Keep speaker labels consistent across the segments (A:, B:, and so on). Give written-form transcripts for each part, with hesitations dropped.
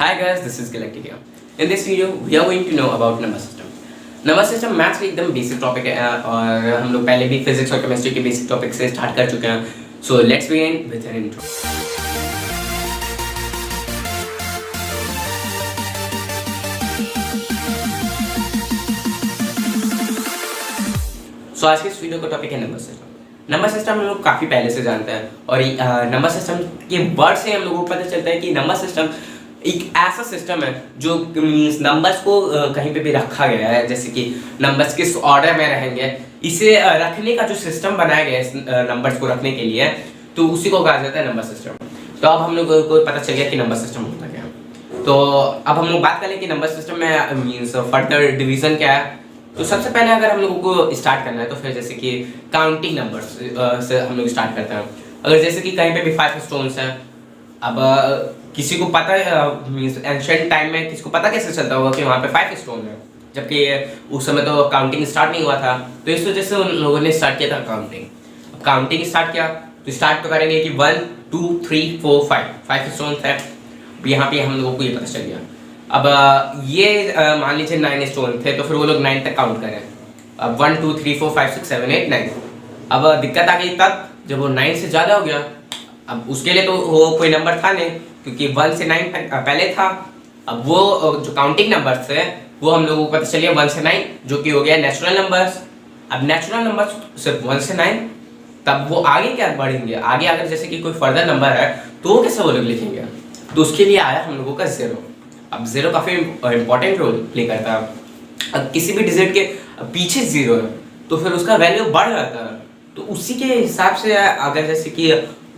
A: Hi guys, this is Galactic here. In this video, we are going to know about number system. Number system maths का एकदम basic topic है और हम लोग पहले भी फिजिक्स और केमिस्ट्री के बेसिक टॉपिक से स्टार्ट कर चुके हैं. So let's begin with an intro. So आज के इस वीडियो का टॉपिक है नंबर सिस्टम. नंबर सिस्टम हम लोग काफ़ी पहले से जानते हैं और नंबर सिस्टम के वर्ड से हम लोगों को पता चलता है कि नंबर सिस्टम एक ऐसा सिस्टम है जो मीन्स नंबर्स को कहीं पे भी रखा गया है, जैसे कि नंबर्स किस ऑर्डर में रहेंगे, इसे रखने का जो सिस्टम बनाया गया है इस नंबर्स को रखने के लिए, तो उसी को कहा जाता है नंबर सिस्टम. तो अब हम लोगों को पता चल गया कि नंबर सिस्टम होता क्या है. तो अब हम लोग बात करें कि नंबर सिस्टम में मीन्स फर्दर डिवीजन क्या है. तो सबसे पहले अगर हम लोगों को स्टार्ट करना है तो फिर जैसे कि काउंटिंग नंबर्स से हम लोग स्टार्ट करते हैं. अगर जैसे कि कहीं पे भी 5 स्टोन्स हैं, अब किसी को पता है मीन्स एंशिएंट टाइम में किसी को पता कैसे चलता होगा कि वहाँ पे 5 स्टोन है, जबकि उस समय तो काउंटिंग स्टार्ट नहीं हुआ था. तो इस वजह से उन लोगों ने स्टार्ट किया था काउंटिंग. अब काउंटिंग स्टार्ट किया तो स्टार्ट तो करेंगे कि 1 2 3 4 5 स्टोन है. यहाँ पे हम लोगों को ये पता चल गया. अब ये मान लीजिए 9 स्टोन थे तो फिर वो लोग 9 तक काउंट करें. अब 1 2 3 4 5 6 7 8 9. अब दिक्कत आ गई तब जब वो 9 से ज़्यादा हो गया. अब उसके लिए तो वो कोई नंबर था नहीं क्योंकि 1 से 9 तक पहले था. अब वो जो काउंटिंग नंबर्स थे वो हम लोगों को पता चलिए 1 से 9 जो कि हो गया नेचुरल नंबर्स. अब नेचुरल नंबर्स सिर्फ 1 से 9, तब वो आगे क्या बढ़ेंगे, आगे अगर जैसे कि कोई फर्दर नंबर है तो वो कैसे वो लोग लिखेंगे. तो उसके लिए आया हम लोगों का 0. अब 0 काफ़ी इंपॉर्टेंट रोल प्ले करता है. अब किसी भी डिजिट के पीछे 0 है तो फिर उसका वैल्यू बढ़ जाता है. तो उसी के हिसाब से अगर जैसे कि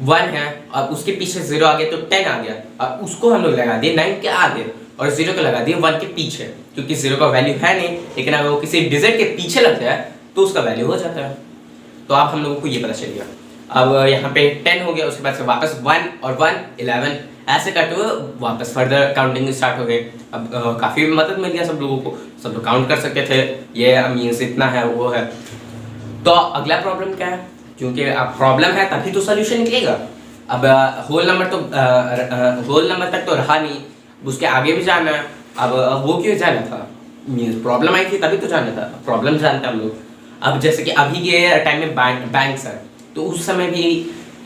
A: 1 है और उसके पीछे 0 आ गया तो 10 आ गया. और उसको हम लोग लगा दिए 9 के आगे और 0 को लगा दिए 1 के पीछे, क्योंकि 0 का वैल्यू है नहीं, लेकिन अगर वो किसी डिजिट के पीछे लग जाए तो उसका वैल्यू हो जाता है. तो अब हम लोगों को ये पता चल गया. अब यहाँ पे 10 हो गया, उसके बाद से वापस 1 और 1 11 ऐसे करते हुए वापस फर्दर काउंटिंग स्टार्ट हो गई. अब काफ़ी मदद मिल गया सब लोगों को, सब लोग काउंट कर सकते थे ये मीन्स इतना है वो है. तो अगला प्रॉब्लम क्या है, क्योंकि अब प्रॉब्लम है तभी तो सोल्यूशन निकलेगा. अब होल नंबर तक तो रहा नहीं, उसके आगे भी जाना है. अब वो क्यों जाना था, मीन्स प्रॉब्लम आई थी तभी तो जाना था. प्रॉब्लम जानते हैं हम लोग. अब जैसे कि अभी के टाइम में बैंक्स है, तो उस समय भी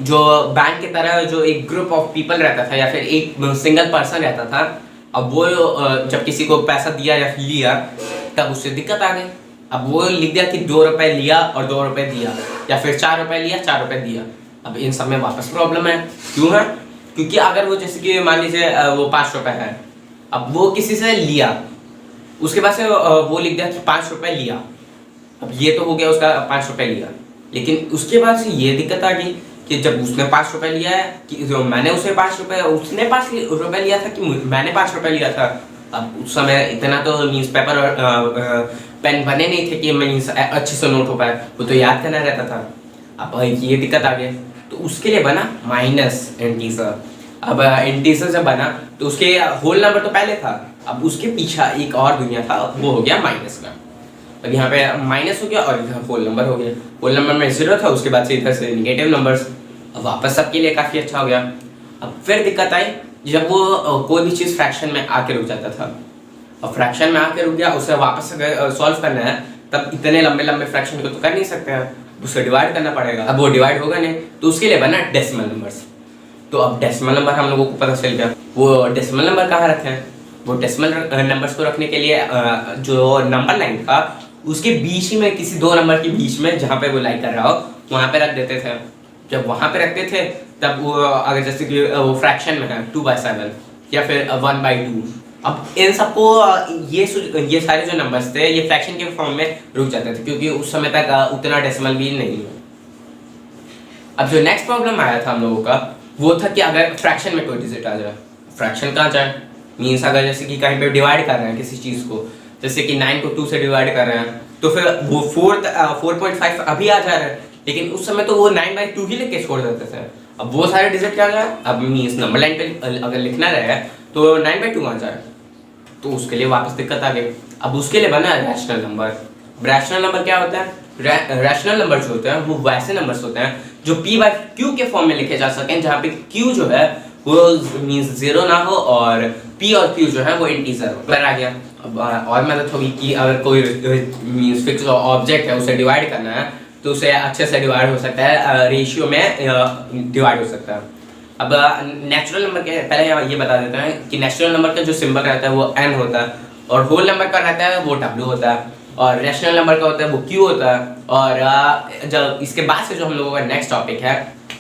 A: जो बैंक की तरह जो एक ग्रुप ऑफ पीपल रहता था या फिर एक सिंगल पर्सन रहता था, अब वो जब किसी को पैसा दिया या लिया तब उससे दिक्कत आ गई. अब वो लिख दिया कि 2 रुपये लिया और 2 रुपये दिया, या फिर 4 रुपये लिया 4 रुपये दिया. अब इन सब में वापस प्रॉब्लम है. क्यों है, क्योंकि अगर वो जैसे कि मान लीजिए वो 5 रुपये है, अब वो किसी से लिया, उसके बाद से वो लिख दिया कि 5 रुपये लिया. अब ये तो हो गया उसका 5 रुपये लिया, लेकिन उसके बाद से ये दिक्कत आ गई कि जब उसने 5 रुपये लिया है कि जो मैंने उसे 5 रुपये, उसने 5 रुपये लिया था कि मैंने 5 रुपये लिया था. अब उस समय इतना तो न्यूज़ पेपर और पेन बने नहीं थे कि मीन्स अच्छे से नोट हो पाए, वो तो याद करना रहता था. अब ये दिक्कत आ गई, तो उसके लिए बना माइनस इंटीजर. अब इंटीजर जब बना तो उसके होल नंबर तो पहले था, अब उसके पीछे एक और दुनिया था, वो हो गया माइनस का. अब यहाँ पे माइनस हो गया और इधर होल नंबर हो गया. होल नंबर में 0 था, उसके बाद से इधर से निगेटिव नंबर्स. अब वापस सबके लिए काफ़ी अच्छा हो गया. अब फिर दिक्कत आई जब वो कोई भी चीज़ फ्रैक्शन में आके रुक जाता था. अब फ्रैक्शन में आके रुक गया, उसे वापस सॉल्व करना है, तब इतने लंबे लंबे फ्रैक्शन को तो कर नहीं सकते हैं, उसे डिवाइड करना पड़ेगा. अब वो डिवाइड होगा नहीं, तो उसके लिए बना डेसिमल नंबर्स. तो अब डेसिमल नंबर हम लोगों को पता चल गया. वो डेसिमल नंबर कहाँ रखे हैं, वो डेसिमल नंबर्स को रखने के लिए जो नंबर लाइन था उसके बीच ही में, किसी 2 नंबर के बीच में जहाँ पे वो लाइक कर रहा हो वहाँ पे रख देते थे. जब वहाँ पे रखते थे तब वो अगर जैसे कि वो फ्रैक्शन में है 2/7 या फिर 1/2, अब इन सबको ये सारे जो नंबर्स थे ये फ्रैक्शन के फॉर्म में रुक जाते थे, क्योंकि उस समय तक उतना डेसिमल भी नहीं है. अब जो नेक्स्ट प्रॉब्लम आया था हम लोगों का वो था कि अगर फ्रैक्शन में कोई डिजिट आ जाए, फ्रैक्शन कहाँ जाए, मीन्स अगर जैसे कि कहीं पे डिवाइड कर रहे हैं किसी चीज़ को, जैसे कि 9 को 2 से डिवाइड कर रहे हैं, तो फिर वो 4.5 अभी आ जा रहा है, लेकिन उस समय तो वो 9/2 ही लिख के छोड़ देते थे. अब वो सारे डिजिट क्या जाए, अब मीन्स नंबर लाइन पे अगर लिखना रहे तो 9/2 आ जाए, तो उसके लिए वापस दिक्कत आ गई. अब उसके लिए बना रैशनल नंबर. रैशनल नंबर क्या होता है, रैशनल नंबर जो होते हैं वो वैसे नंबर्स होते हैं जो p/q के फॉर्म में लिखे जा सकें, जहाँ पे q जो है वो मीन्स जीरो ना हो और p और q जो है वो इंटीजर हो। आ गया। अब और मदद होगी कि अगर कोई मीन्स फिक्स ऑब्जेक्ट है उसे डिवाइड करना है तो उसे अच्छे से डिवाइड हो सकता है, रेशियो में डिवाइड हो सकता है। अब नेचुरल नंबर के पहले ये बता देते हैं कि नेचुरल नंबर का जो सिंबल रहता है वो n होता है और होल नंबर का रहता है वो w होता है और रैशनल नंबर का होता है वो q होता है। और जब इसके बाद से जो हम लोगों का नेक्स्ट टॉपिक है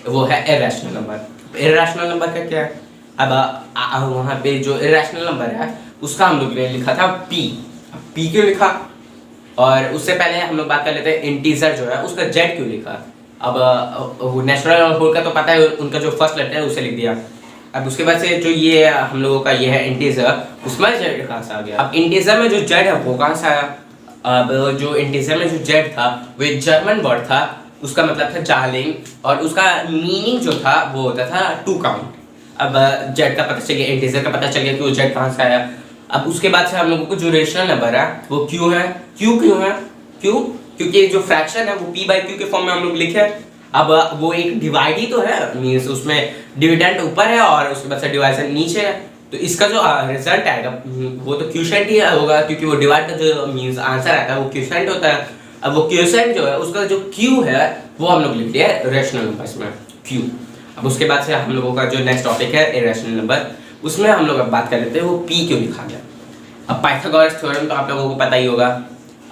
A: वो है इरेशनल नंबर। इरेशनल नंबर का क्या है? अब वहाँ पे जो इरेशनल नंबर है उसका हम लोग ने लिखा था p। p क्यों लिखा? और उससे पहले हम लोग बात कर लेते हैं इंटीजर जो है उसका z क्यों लिखा। अब वो नेचुरल और होल का तो पता है, उनका जो फर्स्ट लेटर है उसे लिख दिया। अब उसके बाद से जो ये हम लोगों का ये है इंटीजर, उसमें z कहाँ से आ गया? अब इंटीजर में जो z है वो कहाँ से आया? अब जो इंटीजर में जो z था वो एक जर्मन वर्ड था, उसका मतलब था चार्लिंग और उसका मीनिंग जो था वो होता था टू काउंट। अब z का पता चल गया, इंटीजर का पता चल गया कि वो z कहाँ से आया। अब उसके बाद से हम लोगों को जो रेशनल नंबर है वो q है। q क्यों है? क्यों? क्योंकि जो फ्रैक्शन है वो p/q के फॉर्म में हम लोग लिखे। अब वो एक डिवाइड ही तो है, मींस उसमें डिविडेंड ऊपर है और उसके बाद से डिवाइजन नीचे है, तो इसका जो रिजल्ट आएगा वो तो क्वोशिएंट ही होगा क्योंकि वो डिवाइड का जो मींस आंसर आता है वो क्वोशिएंट होता है। अब वो क्वोशिएंट जो है उसका जो q है वो हम लोग लिख लिया है रेशनल नंबर्स में q। अब उसके बाद से हम लोगों का जो नेक्स्ट टॉपिक है इरेशनल नंबर, उसमें हम लोग अब बात कर लेते हैं वो p क्यों लिखा गया। अब पाइथागोरस थ्योरम तो आप लोगों को पता ही होगा।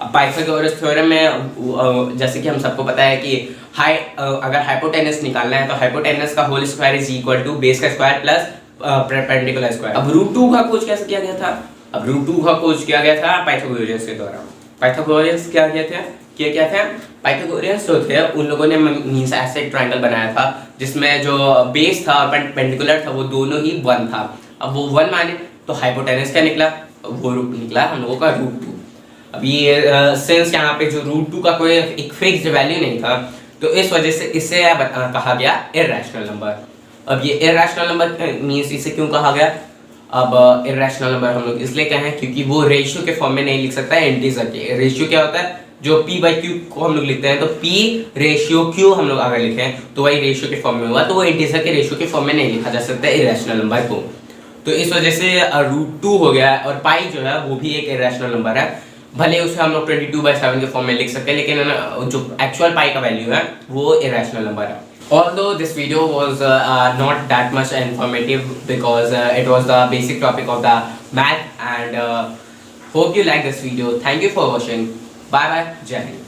A: अब पाइथागोरस थ्योरम में जैसे कि हम सबको पता है कि अगर हाइपोटेनस निकालना है तो हाइपोटेनस का whole square is equal to base का स्क्वायर प्लस परपेंडिकुलर स्क्वायर। अब √2 का खोज कैसे किया गया था? अब √2 का खोज किया गया था पाइथागोरस के द्वारा। पाइथागोरस क्या किया था? पाइथागोरस जो थे उन लोगों ने मींस ऐसे एक ट्रायंगल बनाया था जिसमें जो बेस था और परपेंडिकुलर था वो दोनों ही 1 था। अब वो 1 माने तो हाइपोटेनस क्या निकला? वो निकला हम लोगों का √2। अब ये सिंस यहाँ पे जो √2 का कोई एक फिक्स्ड वैल्यू नहीं था तो इस वजह से इसे कहा गया इरेशनल नंबर। अब ये इरेशनल नंबर मींस इसे क्यों कहा गया? अब इरेशनल नंबर हम लोग इसलिए कहें क्योंकि वो रेशियो के फॉर्म में नहीं लिख सकता है इंटीजर के। रेशियो क्या होता है? जो p/q को हम लोग लिखते हैं तो p/q हम लोग अगर लिखें तो वही रेशियो के फॉर्म में हुआ, तो वो इंटीजर के रेशियो के फॉर्म में नहीं लिखा जा सकता है इरेशनल नंबर को। तो इस वजह से √2 हो गया और पाई जो है वो भी एक इरेशनल नंबर है। भले उसे हम लोग 22/7 के फॉर्म में लिख सकते हैं लेकिन जो एक्चुअल पाई का वैल्यू है वो इरेशनल नंबर है। Although this video was not that much informative because it was the basic topic of the math and hope you like this video. Thank you for watching. Bye bye. Jai Hind.